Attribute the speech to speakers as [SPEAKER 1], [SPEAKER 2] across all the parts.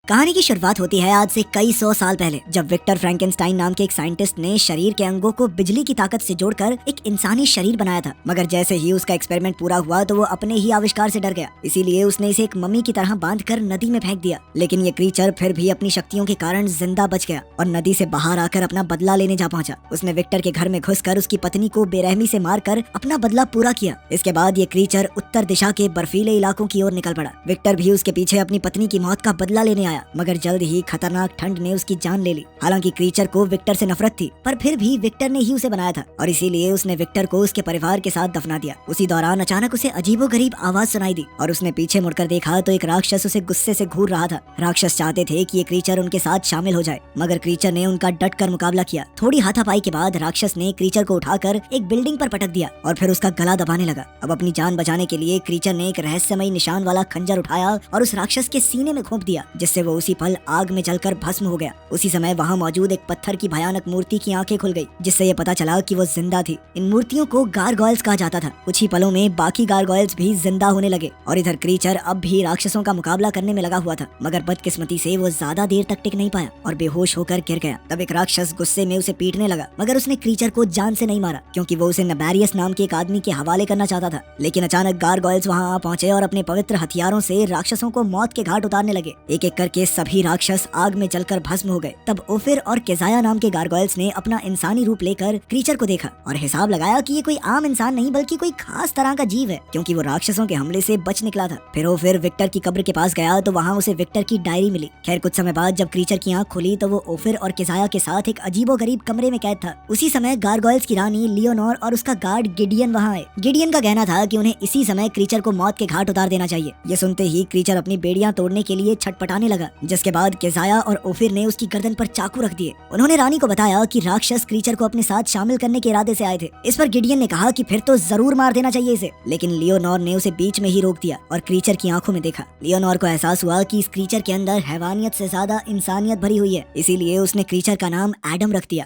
[SPEAKER 1] कहानी की शुरुआत होती है आज से कई सौ साल पहले, जब विक्टर फ्रैंकेनस्टाइन नाम के एक साइंटिस्ट ने शरीर के अंगों को बिजली की ताकत से जोड़कर एक इंसानी शरीर बनाया था। मगर जैसे ही उसका एक्सपेरिमेंट पूरा हुआ तो वो अपने ही आविष्कार से डर गया, इसीलिए उसने इसे एक मम्मी की तरह बांधकर नदी में फेंक दिया। लेकिन ये क्रीचर फिर भी अपनी शक्तियों के कारण जिंदा बच गया और नदी से बाहर आकर अपना बदला लेने जा पहुंचा। उसने विक्टर के घर में घुसकर उसकी पत्नी को बेरहमी से मारकर अपना बदला पूरा किया। इसके बाद ये क्रीचर उत्तर दिशा के बर्फीले इलाकों की ओर निकल पड़ा। विक्टर भी उसके पीछे अपनी पत्नी की मौत का बदला लेने आया, मगर जल्द ही खतरनाक ठंड ने उसकी जान ले ली। हालांकि क्रीचर को विक्टर से नफरत थी, पर फिर भी विक्टर ने ही उसे बनाया था और इसीलिए उसने विक्टर को उसके परिवार के साथ दफना दिया। उसी दौरान अचानक उसे अजीबोगरीब आवाज सुनाई दी और उसने पीछे मुड़कर देखा तो एक राक्षस उसे गुस्से से घूर रहा था। राक्षस चाहते थे कि ये क्रीचर उनके साथ शामिल हो जाए, मगर क्रीचर ने उनका डट कर मुकाबला किया। थोड़ी हाथापाई के बाद राक्षस ने क्रीचर को उठाकर एक बिल्डिंग पर पटक दिया और फिर उसका गला दबाने लगा। अब अपनी जान बचाने के लिए क्रीचर ने एक रहस्यमयी निशान वाला खंजर उठाया और उस राक्षस के सीने में घोंप दिया, जिससे वो उसी पल आग में जलकर भस्म हो गया। उसी समय वहाँ मौजूद एक पत्थर की भयानक मूर्ति की आंखें खुल गई, जिससे ये पता चला कि वो जिंदा थी। इन मूर्तियों को गारगोयल्स कहा जाता था। कुछ ही पलों में बाकी गारगोयल्स भी जिंदा होने लगे और इधर क्रीचर अब भी राक्षसों का मुकाबला करने में लगा हुआ था, मगर बदकिस्मती से वो ज्यादा देर तक टिक नहीं पाया और बेहोश होकर गिर गया। तब एक राक्षस गुस्से में उसे पीटने लगा, मगर उसने क्रीचर को जान से नहीं मारा, क्योंकि वो उसे नबेरियस नाम के एक आदमी के हवाले करना चाहता था। लेकिन अचानक गारगोयल्स वहाँ आ पहुंचे और अपने पवित्र हथियारों से राक्षसों को मौत के घाट उतारने लगे। एक एक करके सभी राक्षस आग में जलकर भस्म हो गए। तब ओफिर और केजाया नाम के गारगोयल्स ने अपना इंसानी रूप लेकर क्रीचर को देखा और हिसाब लगाया कि ये कोई आम इंसान नहीं बल्कि कोई खास तरह का जीव है, क्योंकि वो राक्षसों के हमले से बच निकला था। फिर ओफिर विक्टर की कब्र के पास गया तो वहाँ उसे विक्टर की डायरी मिली। खैर कुछ समय बाद जब क्रीचर की आंख खुली तो वो ओफिर और केजाया के साथ एक अजीबोगरीब कमरे में कैद था। उसी समय गारगोयल्स की रानी लियोनोर और उसका गार्ड गिडियन वहाँ आए। गिडियन का कहना था कि उन्हें इसी समय क्रीचर को मौत के घाट उतार देना चाहिए। ये सुनते ही क्रीचर अपनी बेड़ियां तोड़ने के लिए छटपटाने लगा, जिसके बाद केजाया और ओफिर ने उसकी गर्दन पर चाकू रख दिए। उन्होंने रानी को बताया कि राक्षस क्रीचर को अपने साथ शामिल करने के इरादे से आए थे। इस पर गिडियन ने कहा कि फिर तो जरूर मार देना चाहिए इसे, लेकिन लियोनोर ने उसे बीच में ही रोक दिया और क्रीचर की आंखों में देखा। लियोनोर को एहसास हुआ कि इस क्रीचर के अंदर हैवानियत से ज्यादा इंसानियत भरी हुई है, इसीलिए उसने क्रीचर का नाम एडम रख दिया।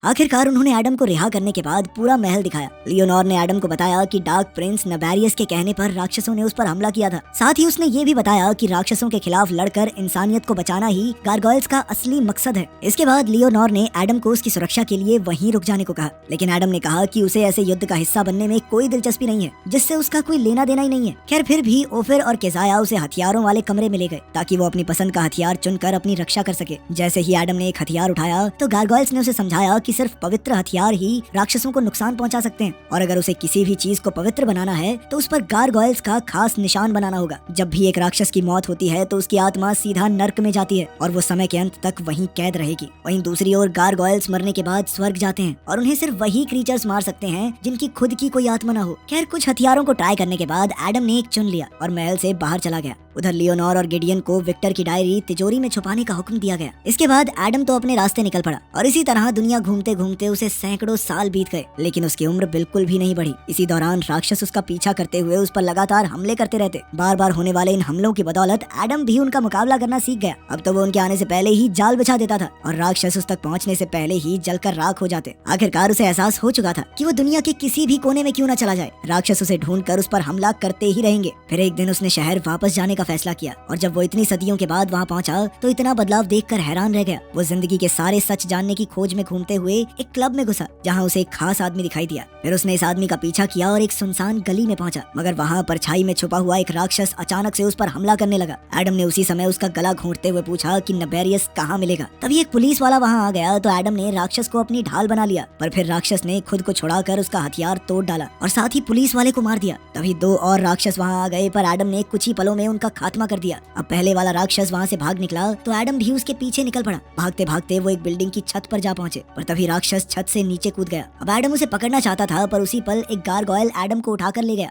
[SPEAKER 1] आखिरकार उन्होंने एडम को रिहा करने के बाद पूरा महल दिखाया। लियोनोर ने एडम को बताया कि डार्क प्रिंस नबेरियस के कहने पर राक्षसों ने उस पर हमला किया था। साथ ही उसने ये भी बताया कि राक्षसों के खिलाफ लड़कर इंसानियत को बचाना ही गारगोयल्स का असली मकसद है। इसके बाद लियोनोर ने एडम को उसकी सुरक्षा के लिए वहीं रुक जाने को कहा, लेकिन एडम ने कहा कि उसे ऐसे युद्ध का हिस्सा बनने में कोई दिलचस्पी नहीं है, जिससे उसका कोई लेना देना ही नहीं है। खैर फिर भी ओफिर और केजाया उसे हथियारों वाले कमरे में ले गए ताकि वो अपनी पसंद का हथियार चुनकर अपनी रक्षा कर सके। जैसे ही एडम ने एक हथियार उठाया तो गारगोयल्स ने उसे समझाया कि सिर्फ पवित्र हथियार ही राक्षसों को नुकसान पहुंचा सकते हैं, और अगर उसे किसी भी चीज को पवित्र बनाना है तो उस पर गारगोयल्स का खास निशान बनाना होगा। जब भी एक राक्षस की मौत होती है तो उसकी आत्मा सीधा नर्क में जाती है और वो समय के अंत तक वहीं कैद रहेगी। वहीं दूसरी ओर गारगोयल्स मरने के बाद स्वर्ग जाते हैं और उन्हें सिर्फ वही क्रीचर्स मार सकते हैं जिनकी खुद की कोई आत्मा ना हो। खैर कुछ हथियारों को ट्राई करने के बाद एडम ने एक चुन लिया और महल से बाहर चला गया। उधर लियोनोर और गिडियन को विक्टर की डायरी तिजोरी में छुपाने का हुक्म दिया गया। इसके बाद एडम तो अपने रास्ते निकल पड़ा और इसी तरह दुनिया घूमते घूमते उसे सैकड़ों साल बीत गए, लेकिन उसकी उम्र बिल्कुल भी नहीं बढ़ी। इसी दौरान राक्षस उसका पीछा करते हुए उस पर लगातार हमले करते रहते। बार बार होने वाले इन हमलों की बदौलत एडम भी उनका मुकाबला करना सीख गया। अब तो वो उनके आने से पहले ही जाल बिछा देता था और राक्षस उस तक पहुंचने से पहले ही जलकर राख हो जाते। आखिरकार उसे एहसास हो चुका था कि वो दुनिया के किसी भी कोने में क्यों न चला जाए, राक्षस उसे ढूंढकर उस पर हमला करते ही रहेंगे। फिर एक दिन उसने शहर वापस जाने का फैसला किया और जब वो इतनी सदियों के बाद वहाँ पहुंचा तो इतना बदलाव देखकर हैरान रह गया। वो जिंदगी के सारे सच जानने की खोज में घूमते हुए एक क्लब में घुसा, जहाँ उसे एक खास आदमी दिखाई दिया। फिर उसने इस आदमी का पीछा किया और एक सुनसान गली में पहुंचा, मगर वहाँ परछाई में छुपा हुआ एक राक्षस अचानक से उस पर हमला करने लगा। एडम ने उसी समय उसका गला घोंटते हुए पूछा कि नबेरियस कहाँ मिलेगा। तभी एक पुलिस वाला वहाँ आ गया तो एडम ने राक्षस को अपनी ढाल बना लिया, पर फिर राक्षस ने खुद को छुड़ाकर उसका हथियार तोड़ डाला और साथ ही पुलिस वाले को मार दिया। तभी दो और राक्षस वहाँ आ गए, पर एडम ने कुछ ही पलों में उनका खात्मा कर दिया। अब पहले वाला राक्षस वहाँ से भाग निकला तो एडम भी उसके पीछे निकल पड़ा। भागते भागते वो एक बिल्डिंग की छत पर जा पहुंचे, पर तभी राक्षस छत से नीचे कूद गया। अब एडम उसे पकड़ना चाहता था, पर उसी पल एक गारगोयल एडम को उठाकर ले गया।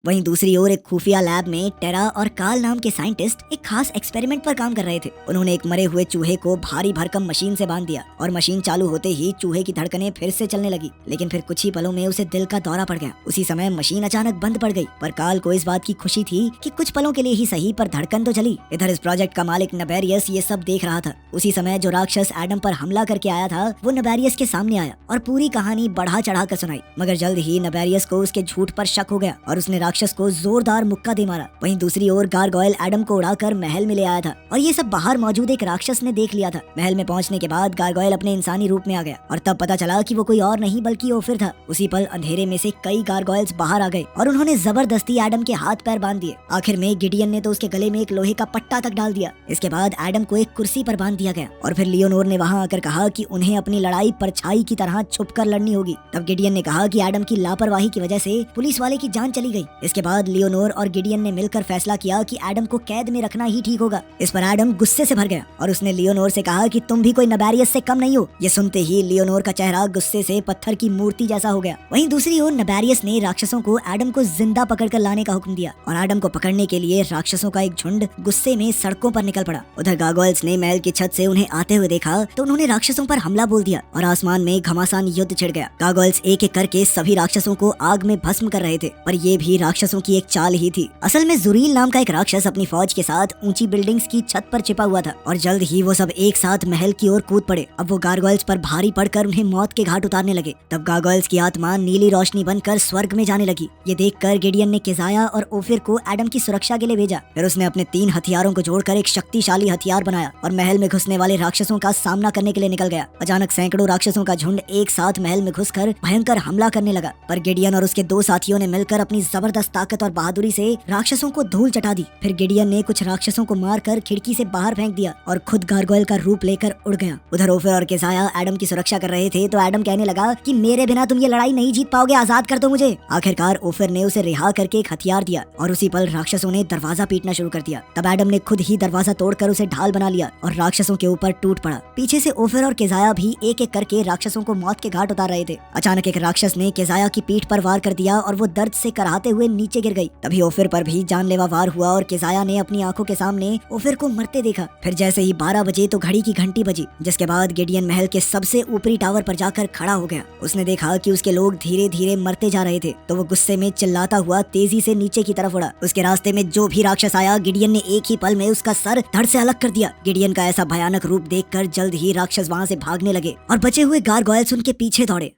[SPEAKER 1] वहीं दूसरी ओर एक खुफिया लैब में टेरा और काल नाम के साइंटिस्ट एक खास एक्सपेरिमेंट पर काम कर रहे थे। उन्होंने एक मरे हुए चूहे को भारी भरकम मशीन से बांध दिया और मशीन चालू होते ही चूहे की धड़कनें फिर से चलने लगी, लेकिन फिर कुछ ही पलों में उसे दिल का दौरा पड़ गया। उसी समय मशीन अचानक बंद पड़ गई, पर काल को इस बात की खुशी थी कि कुछ पलों के लिए ही सही पर धड़कन तो चली। इधर इस प्रोजेक्ट का मालिक नबेरियस ये सब देख रहा था। उसी समय जो राक्षस एडम पर हमला करके आया था वो नबेरियस के सामने आया और पूरी कहानी बढ़ा चढ़ा कर सुनाई, मगर जल्द ही नबेरियस को उसके झूठ पर शक हो गया और उसने राक्षस को जोरदार मुक्का दे मारा। वहीं दूसरी ओर गारगोयल एडम को उड़ाकर महल में ले आया था और ये सब बाहर मौजूद एक राक्षस ने देख लिया था। महल में पहुंचने के बाद गारगोयल अपने इंसानी रूप में आ गया और तब पता चला कि वो कोई और नहीं बल्कि ओफिर था। उसी पल अंधेरे में से कई गारगोयल्स बाहर आ गए और उन्होंने जबरदस्ती एडम के हाथ पैर बांध दिए। आखिर में गिडियन ने तो उसके गले में एक लोहे का पट्टा तक डाल दिया। इसके बाद एडम को एक कुर्सी पर बांध दिया गया और फिर लियोनोर ने वहां आकर कहा कि उन्हें अपनी लड़ाई परछाई की तरह छुपकर लड़नी होगी। तब गिडियन ने कहा कि एडम की लापरवाही की वजह से पुलिस वाले की जान चली गई। इसके बाद लियोनोर और गिडियन ने मिलकर फैसला किया कि एडम को कैद में रखना ही ठीक होगा। इस पर एडम गुस्से से भर गया और उसने लियोनोर से कहा कि तुम भी कोई नबेरियस से कम नहीं हो। ये सुनते ही लियोनोर का चेहरा गुस्से से पत्थर की मूर्ति जैसा हो गया। वहीं दूसरी ओर नबेरियस ने राक्षसों को एडम को जिंदा पकड़कर लाने का हुक्म दिया और एडम को पकड़ने के लिए राक्षसों का एक झुंड गुस्से में सड़कों पर निकल पड़ा। उधर गारगोयल्स ने महल की छत से उन्हें आते हुए देखा तो उन्होंने राक्षसों पर हमला बोल दिया और आसमान में घमासान युद्ध छिड़ गया। गारगोयल्स एक एक करके सभी राक्षसों को आग में भस्म कर रहे थे, पर ये भी राक्षसों की एक चाल ही थी। असल में जुरील नाम का एक राक्षस अपनी फौज के साथ ऊंची बिल्डिंग्स की छत पर छिपा हुआ था और जल्द ही वो सब एक साथ महल की ओर कूद पड़े। अब वो गारगोयल्स पर भारी पड़कर उन्हें मौत के घाट उतारने लगे। तब गारगोयल्स की आत्मा नीली रोशनी बनकर स्वर्ग में जाने लगी। ये देखकर गिडियन ने केजाया और ओफिर को एडम की सुरक्षा के लिए भेजा। फिर उसने अपने 3 हथियारों को जोड़कर एक शक्तिशाली हथियार बनाया और महल में घुसने वाले राक्षसों का सामना करने के लिए निकल गया। अचानक सैकड़ों राक्षसों का झुंड एक साथ महल में घुसकर भयंकर हमला करने लगा, पर गिडियन और उसके 2 साथियों ने मिलकर अपनी जबरदस्त ताकत और बहादुरी से राक्षसों को धूल चटा दी। फिर गिडियन ने कुछ राक्षसों को मारकर खिड़की से बाहर फेंक दिया और खुद गारगोयल का रूप लेकर उड़ गया। उधर ओफिर और केजाया एडम की सुरक्षा कर रहे थे तो एडम कहने लगा कि मेरे बिना तुम ये लड़ाई नहीं जीत पाओगे, आजाद कर दो मुझे। आखिरकार ओफिर ने उसे रिहा करके एक हथियार दिया और उसी पल राक्षसों ने दरवाजा पीटना शुरू कर दिया। तब एडम ने खुद ही दरवाजा तोड़कर उसे ढाल बना लिया और राक्षसों के ऊपर टूट पड़ा। पीछे से ओफिर और केजाया भी एक एक करके राक्षसों को मौत के घाट उतार रहे थे। अचानक एक राक्षस ने केजाया की पीठ पर वार कर दिया और वो दर्द से कराहते हुए नीचे गिर गई। तभी ओफिर पर भी जानलेवा वार हुआ और केजाया ने अपनी आंखों के सामने ओफिर को मरते देखा। फिर जैसे ही 12 बजे तो घड़ी की घंटी बजी, जिसके बाद गिडियन महल के सबसे ऊपरी टावर पर जाकर खड़ा हो गया। उसने देखा कि उसके लोग धीरे धीरे मरते जा रहे थे तो वो गुस्से में चिल्लाता हुआ तेजी से नीचे की तरफ उड़ा। उसके रास्ते में जो भी राक्षस आया गिडियन ने एक ही पल में उसका सर धड़ से अलग कर दिया। गिडियन का ऐसा भयानक रूप देखकर जल्द ही राक्षस वहां से भागने लगे और बचे हुए गारगोयल्स उनके पीछे दौड़े।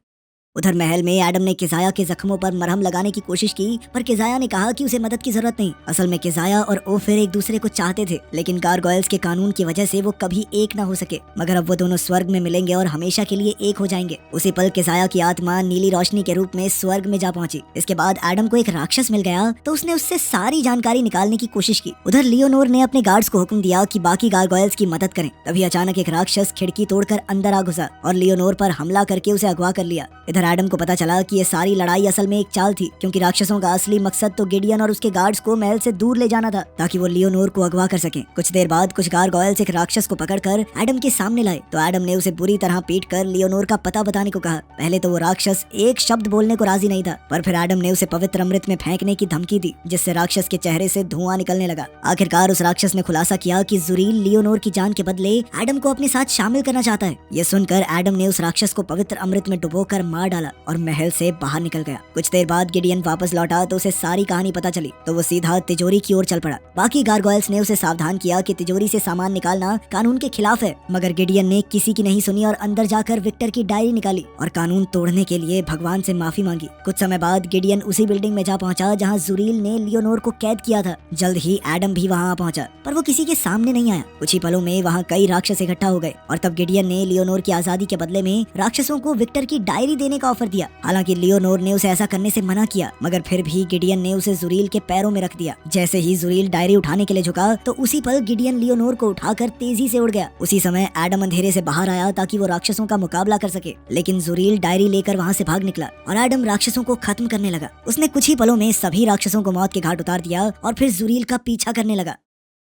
[SPEAKER 1] उधर महल में एडम ने केजाया के जख्मों पर मरहम लगाने की कोशिश की, पर केजाया ने कहा कि उसे मदद की जरूरत नहीं। असल में केजाया और ओफिर एक दूसरे को चाहते थे, लेकिन गारगोयल्स के कानून की वजह से वो कभी एक ना हो सके। मगर अब वो दोनों स्वर्ग में मिलेंगे और हमेशा के लिए एक हो जाएंगे। उसी पल केजाया की आत्मा नीली रोशनी के रूप में स्वर्ग में जा पहुंची। इसके बाद एडम को एक राक्षस मिल गया तो उसने उससे सारी जानकारी निकालने की कोशिश की। उधर लियोनोर ने अपने गार्ड्स को हुक्म दिया कि बाकी गारगोयल्स की मदद करें। तभी अचानक एक राक्षस खिड़की तोड़कर अंदर आ घुसा और लियोनोर पर हमला करके उसे अगवा कर लिया। इधर एडम को पता चला कि ये सारी लड़ाई असल में एक चाल थी, क्योंकि राक्षसों का असली मकसद तो गिडियन और उसके गार्ड्स को महल से दूर ले जाना था ताकि वो लियोनोर को अगवा कर सकें। कुछ देर बाद कुछ गारगोयल्स एक राक्षस को पकड़कर एडम के सामने लाए तो एडम ने उसे बुरी तरह पीटकर लियोनोर का पता बताने को कहा। पहले तो वो राक्षस एक शब्द बोलने को राजी नहीं था, पर फिर एडम ने उसे पवित्र अमृत में फेंकने की धमकी दी, जिससे राक्षस के चेहरे से धुआं निकलने लगा। आखिरकार उस राक्षस ने खुलासा किया कि जुरील लियोनोर की जान के बदले एडम को अपने साथ शामिल करना चाहता है। ये सुनकर एडम ने उस राक्षस को पवित्र अमृत में डुबोकर मार डाला और महल से बाहर निकल गया। कुछ देर बाद गिडियन वापस लौटा तो उसे सारी कहानी पता चली तो वो सीधा तिजोरी की ओर चल पड़ा। बाकी गारगोयल्स ने उसे सावधान किया कि तिजोरी से सामान निकालना कानून के खिलाफ है, मगर गिडियन ने किसी की नहीं सुनी और अंदर जाकर विक्टर की डायरी निकाली और कानून तोड़ने के लिए भगवान से माफी मांगी। कुछ समय बाद गिडियन उसी बिल्डिंग में जा पहुंचा जहां जुरील ने लियोनोर को कैद किया था। जल्द ही एडम भी वहां पहुंचा, पर वो किसी के सामने नहीं आया। कुछ ही पलों में वहां कई राक्षस इकट्ठा हो गए और तब गिडियन ने लियोनोर की आजादी के बदले में राक्षसों को विक्टर की डायरी देने का ऑफर दिया। हालांकि लियोनोर ने उसे ऐसा करने से मना किया, मगर फिर भी गिडियन ने उसे जुरील के पैरों में रख दिया। जैसे ही जुरील डायरी उठाने के लिए झुका तो उसी पल गिडियन लियोनोर को उठाकर तेजी से उड़ गया। उसी समय एडम अंधेरे से बाहर आया ताकि वो राक्षसों का मुकाबला कर सके, लेकिन जुरील डायरी लेकर वहां से भाग निकला और एडम राक्षसों को खत्म करने लगा। उसने कुछ ही पलों में सभी राक्षसों को मौत के घाट उतार दिया और फिर जुरील का पीछा करने लगा।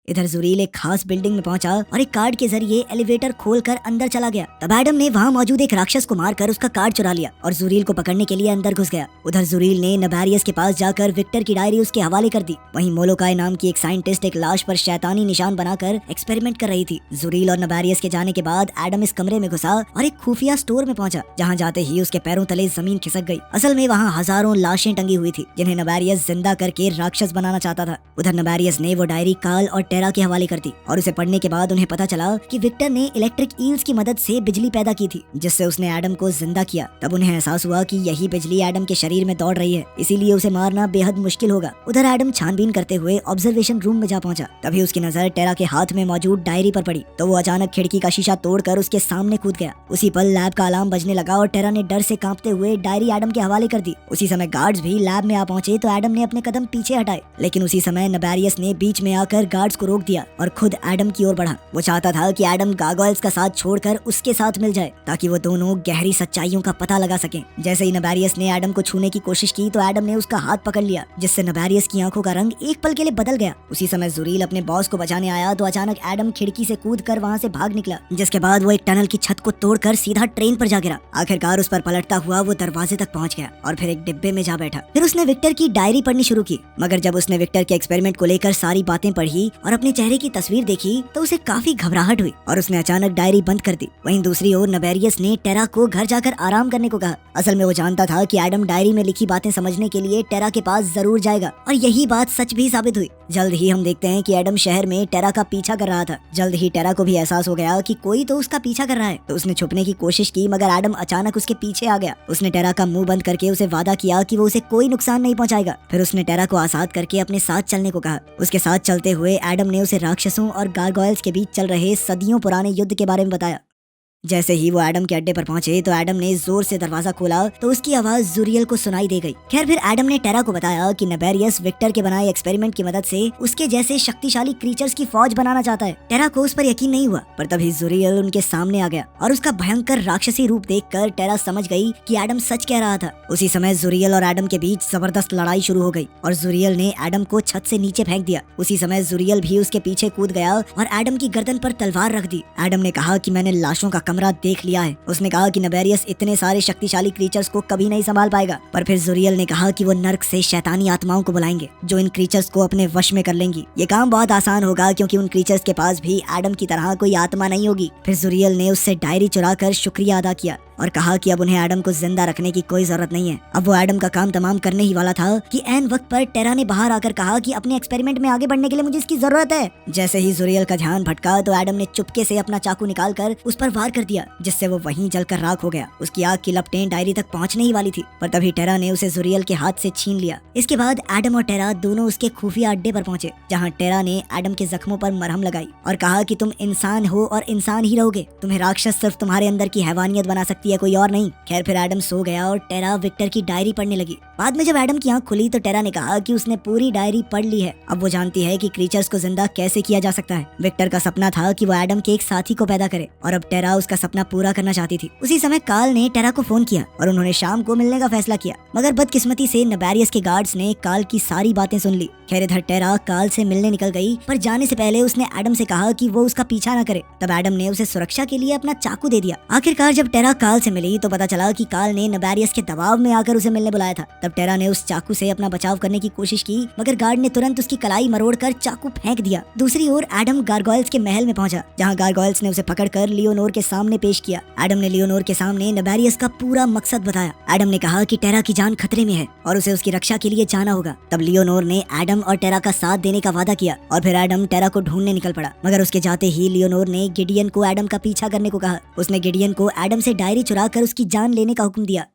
[SPEAKER 1] इधर जुरील एक खास बिल्डिंग में पहुंचा और एक कार्ड के जरिए एलिवेटर खोलकर अंदर चला गया। तब एडम ने वहां मौजूद एक राक्षस को मारकर उसका कार्ड चुरा लिया और जुरील को पकड़ने के लिए अंदर घुस गया। उधर जुरील ने नबेरियस के पास जाकर विक्टर की डायरी उसके हवाले कर दी। वहीं मोलोकाई नाम की एक साइंटिस्ट एक लाश पर शैतानी निशान बनाकर एक्सपेरिमेंट कर रही थी। जुरील और नबेरियस के जाने के बाद एडम इस कमरे में घुसा और एक खुफिया स्टोर में पहुंचा, जहाँ जाते ही उसके पैरों तले जमीन खिसक गई। असल में वहाँ हजारों लाशें टंगी हुई थी जिन्हें नबेरियस जिंदा करके राक्षस बनाना चाहता था। उधर नबेरियस ने वो डायरी काल और टेरा के हवाले कर दी और उसे पढ़ने के बाद उन्हें पता चला कि विक्टर ने इलेक्ट्रिक ईल्स की मदद से बिजली पैदा की थी, जिससे उसने एडम को जिंदा किया। तब उन्हें एहसास हुआ कि यही बिजली एडम के शरीर में दौड़ रही है, इसीलिए उसे मारना बेहद मुश्किल होगा। उधर एडम छानबीन करते हुए ऑब्जर्वेशन रूम में जा पहुंचा। तभी उसकी नजर टेरा के हाथ में मौजूद डायरी पर पड़ी तो वो अचानक खिड़की का शीशा तोड़कर उसके सामने कूद गया। उसी पल लैब का अलार्म बजने लगा और टेरा ने डर से कांपते हुए डायरी एडम के हवाले कर दी। उसी समय गार्ड्स भी लैब में आ पहुंचे तो एडम ने अपने कदम पीछे हटाए, लेकिन उसी समय नबेरियस ने बीच में आकर गार्ड्स को रोक दिया और खुद एडम की ओर बढ़ा। वो चाहता था कि एडम गार्गोयल्स का साथ छोड़कर उसके साथ मिल जाए ताकि वो दोनों गहरी सच्चाइयों का पता लगा सकें। जैसे ही नबेरियस ने एडम को छूने की कोशिश की तो एडम ने उसका हाथ पकड़ लिया, जिससे नबेरियस की आंखों का रंग एक पल के लिए बदल गया। उसी समय जुरील अपने बॉस को बचाने आया तो अचानक एडम खिड़की से कूदकर वहां से भाग निकला, जिसके बाद वो एक टनल की छत को तोड़कर सीधा ट्रेन पर जा गिरा। आखिरकार उस पर पलटता हुआ वो दरवाजे तक पहुंच गया और फिर एक डिब्बे में जा बैठा। फिर उसने विक्टर की डायरी पढ़नी शुरू की, मगर जब उसने विक्टर के एक्सपेरिमेंट को लेकर सारी बातें पढ़ी और अपने चेहरे की तस्वीर देखी तो उसे काफी घबराहट हुई और उसने अचानक डायरी बंद कर दी। वहीं दूसरी ओर नबेरियस ने टेरा को घर जाकर आराम करने को कहा। असल में वो जानता था कि एडम डायरी में लिखी बातें समझने के लिए टेरा के पास जरूर जाएगा और यही बात सच भी साबित हुई। जल्द ही हम देखते हैं कि एडम शहर में टेरा का पीछा कर रहा था। जल्द ही टेरा को भी एहसास हो गया कि कोई तो उसका पीछा कर रहा है, तो उसने छुपने की कोशिश की, मगर एडम अचानक उसके पीछे आ गया। उसने टेरा का मुंह बंद करके उसे वादा किया कि वो उसे कोई नुकसान नहीं पहुंचाएगा। फिर उसने टेरा को आजाद करके अपने साथ चलने को कहा। उसके साथ चलते हुए एडम ने उसे राक्षसों और गार्गोयल्स के बीच चल रहे सदियों पुराने युद्ध के बारे में बताया। जैसे ही वो एडम के अड्डे पर पहुंचे तो एडम ने जोर से दरवाजा खोला तो उसकी आवाज जुरियल को सुनाई दे गई। खैर फिर एडम ने टेरा को बताया कि नबेरियस विक्टर के बनाए एक्सपेरिमेंट की मदद से उसके जैसे शक्तिशाली क्रीचर्स की फौज बनाना चाहता है। टेरा को उस पर यकीन नहीं हुआ, पर तभी जुरियल उनके सामने आ गया और उसका भयंकर राक्षसी रूप देखकर टेरा समझ गई कि एडम सच कह रहा था। उसी समय जुरियल और एडम के बीच जबरदस्त लड़ाई शुरू हो गई और जुरियल ने एडम को छत से नीचे फेंक दिया। उसी समय जुरियल भी उसके पीछे कूद गया और एडम की गर्दन पर तलवार रख दी। एडम ने कहा कि मैंने लाशों का कमरा देख लिया है। उसने कहा कि नबेरियस इतने सारे शक्तिशाली क्रीचर्स को कभी नहीं संभाल पाएगा, पर फिर जुरियल ने कहा कि वो नर्क से शैतानी आत्माओं को बुलाएंगे जो इन क्रीचर्स को अपने वश में कर लेंगी। ये काम बहुत आसान होगा क्योंकि उन क्रीचर्स के पास भी एडम की तरह कोई आत्मा नहीं होगी। फिर जुरियल ने उससे डायरी चुरा कर शुक्रिया अदा किया और कहा कि अब उन्हें एडम को जिंदा रखने की कोई जरूरत नहीं है। अब वो एडम का काम तमाम करने ही वाला था कि ऐन वक्त पर टेरा ने बाहर आकर कहा कि अपने एक्सपेरिमेंट में आगे बढ़ने के लिए मुझे इसकी जरूरत है। जैसे ही जुरियल का ध्यान भटका तो एडम ने चुपके से अपना चाकू निकालकर उस पर वार कर दिया, जिससे वो वहीं जलकर राख हो गया। उसकी आग की लपटें डायरी तक पहुंचने ही वाली थी, पर तभी टेरा ने उसे जुरियल के हाथ से छीन लिया। इसके बाद एडम और टेरा दोनों उसके खुफिया अड्डे पर पहुंचे, जहाँ टेरा ने एडम के जख्मों पर मरहम लगाई और कहा कि तुम इंसान हो और इंसान ही रहोगे। तुम्हें राक्षस सिर्फ तुम्हारे अंदर की हैवानियत बना सकती है, कोई और नहीं। खैर फिर एडम सो गया और टेरा विक्टर की डायरी पढ़ने लगी। बाद में जब एडम की आंख खुली तो टेरा ने कहा कि उसने पूरी डायरी पढ़ ली है। अब वो जानती है कि क्रीचर्स को जिंदा कैसे किया जा सकता है। विक्टर का सपना था कि वो एडम के एक साथी को पैदा करे और अब टेरा उसका सपना पूरा करना चाहती थी। उसी समय काल ने टेरा को फोन किया और उन्होंने शाम को मिलने का फैसला किया, मगर बदकिस्मती से नबेरियस के गार्ड्स ने काल की सारी बातें सुन ली। खैर इधर टेरा काल से मिलने निकल गई, पर जाने से पहले उसने एडम से कहा कि वो उसका पीछा न करे। तब एडम ने उसे सुरक्षा के लिए अपना चाकू दे दिया। आखिरकार जब टेरा काल से मिली तो पता चला कि काल ने नबेरियस के दबाव में आकर उसे मिलने बुलाया था। तब टेरा ने उस चाकू से अपना बचाव करने की कोशिश की, मगर गार्ड ने तुरंत उसकी कलाई मरोड़कर चाकू फेंक दिया। दूसरी ओर एडम गार्गोयल्स के महल में पहुंचा, जहां गार्गोयल्स ने उसे पकड़कर लियोनोर के सामने पेश किया। एडम ने लियोनोर के सामने नबेरियस का पूरा मकसद बताया। एडम ने कहा कि टेरा की जान खतरे में है और उसे उसकी रक्षा के लिए जाना होगा। तब लियोनोर ने एडम और टेरा का साथ देने का वादा किया और फिर एडम टेरा को ढूंढने निकल पड़ा, मगर उसके जाते ही लियोनोर ने गिडियन को एडम का पीछा करने को कहा। उसने गिडियन को एडम से डायरी चुरा कर उसकी जान लेने का हुक्म दिया।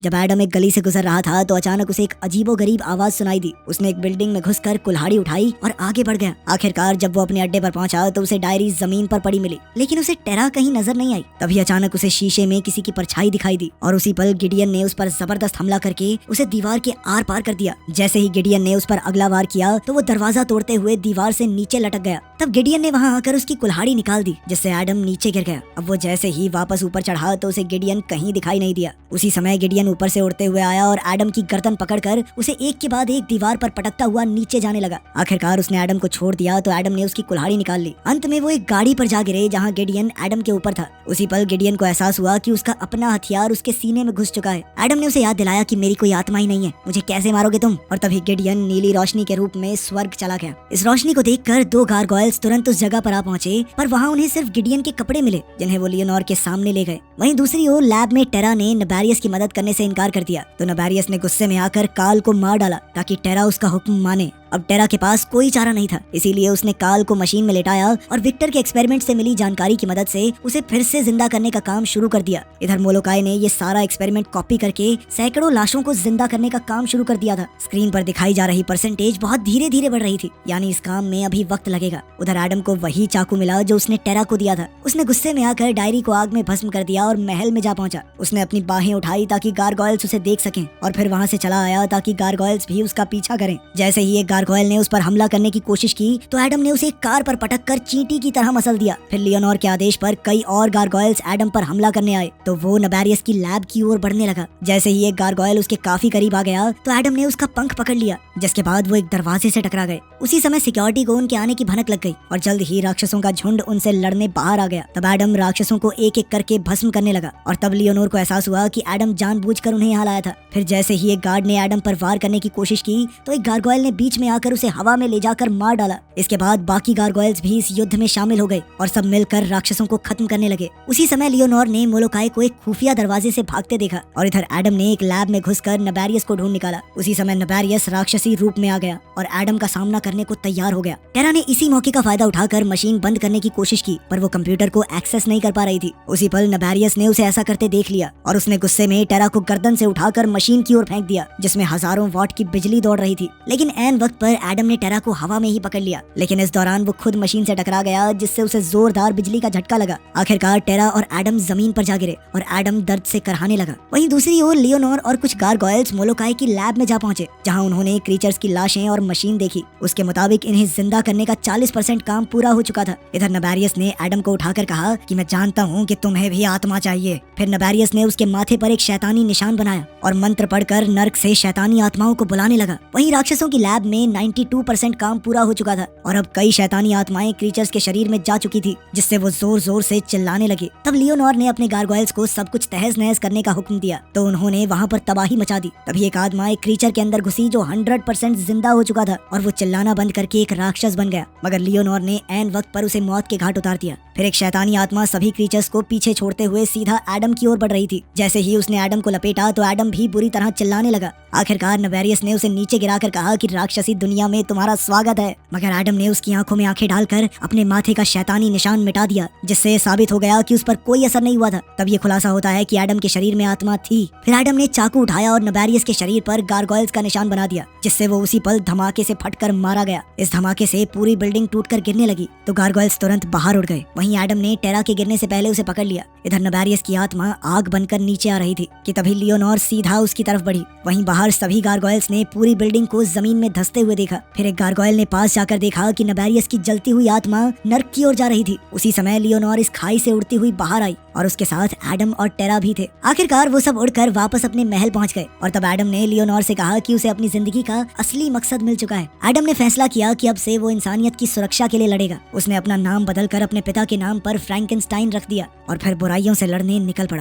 [SPEAKER 1] जब एडम एक गली से गुजर रहा था तो अचानक उसे एक अजीबोगरीब आवाज सुनाई दी। उसने एक बिल्डिंग में घुसकर कुल्हाड़ी उठाई और आगे बढ़ गया। आखिरकार जब वो अपने अड्डे पर पहुंचा तो उसे डायरी जमीन पर पड़ी मिली, लेकिन उसे टेरा कहीं नजर नहीं आई। तभी अचानक उसे शीशे में किसी की परछाई दिखाई दी और उसी पल गिडियन ने उस पर जबरदस्त हमला करके उसे दीवार के आर पार कर दिया। जैसे ही गिडियन ने उस पर अगला वार किया तो वो दरवाजा तोड़ते हुए दीवार से नीचे लटक गया। तब गिडियन ने वहाँ आकर उसकी कुल्हाड़ी निकाल दी, जिससे एडम नीचे गिर गया। अब वो जैसे ही वापस ऊपर चढ़ा तो उसे गिडियन कहीं दिखाई नहीं दिया। उसी समय गिडियन ऊपर से उड़ते हुए आया और एडम की गर्दन पकड़कर उसे एक के बाद एक दीवार पर पटकता हुआ नीचे जाने लगा। आखिरकार उसने एडम को छोड़ दिया तो एडम ने उसकी कुल्हाड़ी निकाल ली। अंत में वो एक गाड़ी पर जा गिरे जहाँ गिडियन एडम के ऊपर था। उसी पल गिडियन को एहसास हुआ कि उसका अपना हथियार उसके सीने में घुस चुका है। एडम ने उसे याद दिलाया कि मेरी कोई आत्मा ही नहीं है, मुझे कैसे मारोगे तुम। और तभी गिडियन नीली रोशनी के रूप में स्वर्ग चला गया। इस रोशनी को देखकर दो गारगोयल्स तुरंत उस जगह पर आ पहुंचे, पर वहाँ उन्हें सिर्फ गिडियन के कपड़े मिले जिन्हें वो लियोनोर के सामने ले गए। वहीं दूसरी ओर लैब में टेरा ने नबेरियस की मदद करने से इनकार कर दिया तो नबेरियस ने गुस्से में आकर काल को मार डाला ताकि टेरा उसका हुक्म माने। अब टेरा के पास कोई चारा नहीं था, इसीलिए उसने कार्ल को मशीन में लेटाया और विक्टर के एक्सपेरिमेंट से मिली जानकारी की मदद से उसे फिर से जिंदा करने का काम शुरू कर दिया। इधर मोलोकाई ने ये सारा एक्सपेरिमेंट कॉपी करके सैकड़ों लाशों को जिंदा करने का काम शुरू कर दिया था। स्क्रीन पर दिखाई जा रही परसेंटेज बहुत धीरे धीरे बढ़ रही थी, यानी इस काम में अभी वक्त लगेगा। उधर एडम को वही चाकू मिला जो उसने टेरा को दिया था। उसने गुस्से में आकर डायरी को आग में भस्म कर दिया और महल में जा पहुंचा। उसने अपनी बाहें उठाई ताकि गारगोयल्स उसे देख सकें और फिर वहां से चला आया ताकि गारगोयल्स भी उसका पीछा करें। जैसे ही एक गारगोयल ने उस पर हमला करने की कोशिश की तो एडम ने उसे कार पर पटक कर चींटी की तरह मसल दिया। फिर लियोनोर के आदेश पर कई और गारगोयल्स एडम पर हमला करने आए तो वो नबेरियस की लैब की ओर बढ़ने लगा। जैसे ही एक गारगोयल उसके काफी करीब आ गया तो एडम ने उसका पंख पकड़ लिया, जिसके बाद वो एक दरवाजे से टकरा गए। उसी समय सिक्योरिटी को उनके आने की भनक लग गई और जल्द ही राक्षसों का झुंड उनसे लड़ने बाहर आ गया। तब एडम राक्षसों को एक एक करके भस्म करने लगा और तब लियोनोर को एहसास हुआ कि एडम जानबूझकर उन्हें यहाँ लाया था। फिर जैसे ही एक गार्ड ने एडम पर वार करने की कोशिश की तो एक गारगोयल ने बीच में आकर उसे हवा में ले जाकर मार डाला। इसके बाद बाकी गारगोयल्स भी इस युद्ध में शामिल हो गए और सब मिलकर राक्षसों को खत्म करने लगे। उसी समय लियोनोर ने मोलोकाई को एक खुफिया दरवाजे से भागते देखा और इधर एडम ने एक लैब में घुसकर नबेरियस को ढूंढ निकाला। उसी समय नबेरियस राक्षसी रूप में आ गया और एडम का सामना करने को तैयार हो गया। टेरा ने इसी मौके का फायदा उठाकर मशीन बंद करने की कोशिश की, पर वो कंप्यूटर को एक्सेस नहीं कर पा रही थी। उसी पल नबेरियस ने उसे ऐसा करते देख लिया और उसने गुस्से में टेरा को गर्दन से उठाकर मशीन की ओर फेंक दिया, जिसमें हजारों वॉट की बिजली दौड़ रही थी। लेकिन ऐन वक्त पर एडम ने टेरा को हवा में ही पकड़ लिया, लेकिन इस दौरान वो खुद मशीन से टकरा गया, जिससे उसे जोरदार बिजली का झटका लगा। आखिरकार टेरा और एडम जमीन पर जा गिरे और एडम दर्द से करहाने लगा। वहीं दूसरी ओर लियोनोर और कुछ गारगोयल्स मोलोकाई की लैब में जा पहुंचे, जहां उन्होंने क्रीचर्स की लाशें और मशीन देखी। उसके मुताबिक इन्हें जिंदा करने का 40% काम पूरा हो चुका था। इधर नबेरियस ने एडम को उठाकर कहा कि मैं जानता हूँ कि तुम्हें भी आत्मा चाहिए। फिर नबेरियस ने उसके माथे पर एक शैतानी निशान बनाया और मंत्र पढ़कर नर्क से शैतानी आत्माओं को बुलाने लगा। वहीं राक्षसों की लैब में 92% काम पूरा हो चुका था और अब कई शैतानी आत्माएं क्रीचर्स के शरीर में जा चुकी थी, जिससे वो जोर जोर से चिल्लाने लगे। तब लियोनोर ने अपने गारगोयल्स को सब कुछ तहस नहस करने का हुक्म दिया तो उन्होंने वहाँ पर तबाही मचा दी। तभी एक आत्मा एक क्रीचर के अंदर घुसी जो 100% जिंदा हो चुका था और वो चिल्लाना बंद करके एक राक्षस बन गया, मगर लियोनोर ने ऐन वक्त पर उसे मौत के घाट उतार दिया। फिर एक शैतानी आत्मा सभी क्रीचर्स को पीछे छोड़ते हुए सीधा एडम की ओर बढ़ रही थी। जैसे ही उसने एडम को लपेटा तो एडम भी बुरी तरह चिल्लाने लगा। आखिरकार नबेरियस ने उसे नीचे गिराकर कहा कि राक्षसी दुनिया में तुम्हारा स्वागत है, मगर एडम ने उसकी आंखों में आंखें डालकर अपने माथे का शैतानी निशान मिटा दिया, जिससे साबित हो गया कि उस पर कोई असर नहीं हुआ था। तब ये खुलासा होता है कि एडम के शरीर में आत्मा थी। फिर एडम ने चाकू उठाया और नबेरियस के शरीर पर गारगोयल्स का निशान बना दिया, जिससे वो उसी पल धमाके से फटकर मारा गया। इस धमाके से पूरी बिल्डिंग टूटकर गिरने लगी तो गारगोयल्स तुरंत बाहर उड़ गए। वहीं एडम ने टेरा के गिरने से पहले उसे पकड़ लिया। इधर नबेरियस की आत्मा आग बनकर नीचे आ रही थी कि तभी लियोनोर सीधा उसकी तरफ बढ़ी। वहीं बाहर सभी गारगोयल्स ने पूरी बिल्डिंग को जमीन में धंसते हुए देखा। फिर एक गारगोयल ने पास जाकर देखा कि नबेरियस की जलती हुई आत्मा नर्क की ओर जा रही थी। उसी समय लियोनोर इस खाई से उड़ती हुई बाहर आई और उसके साथ एडम और टेरा भी थे। आखिरकार वो सब उड़कर वापस अपने महल पहुंच गए और तब एडम ने लियोनोर से कहा कि उसे अपनी जिंदगी का असली मकसद मिल चुका है। एडम ने फैसला किया कि अब से वो इंसानियत की सुरक्षा के लिए लड़ेगा। उसने अपना नाम बदलकर अपने पिता के नाम पर फ्रैंकेनस्टाइन रख दिया और फिर बुराइयों से लड़ने निकल पड़ा।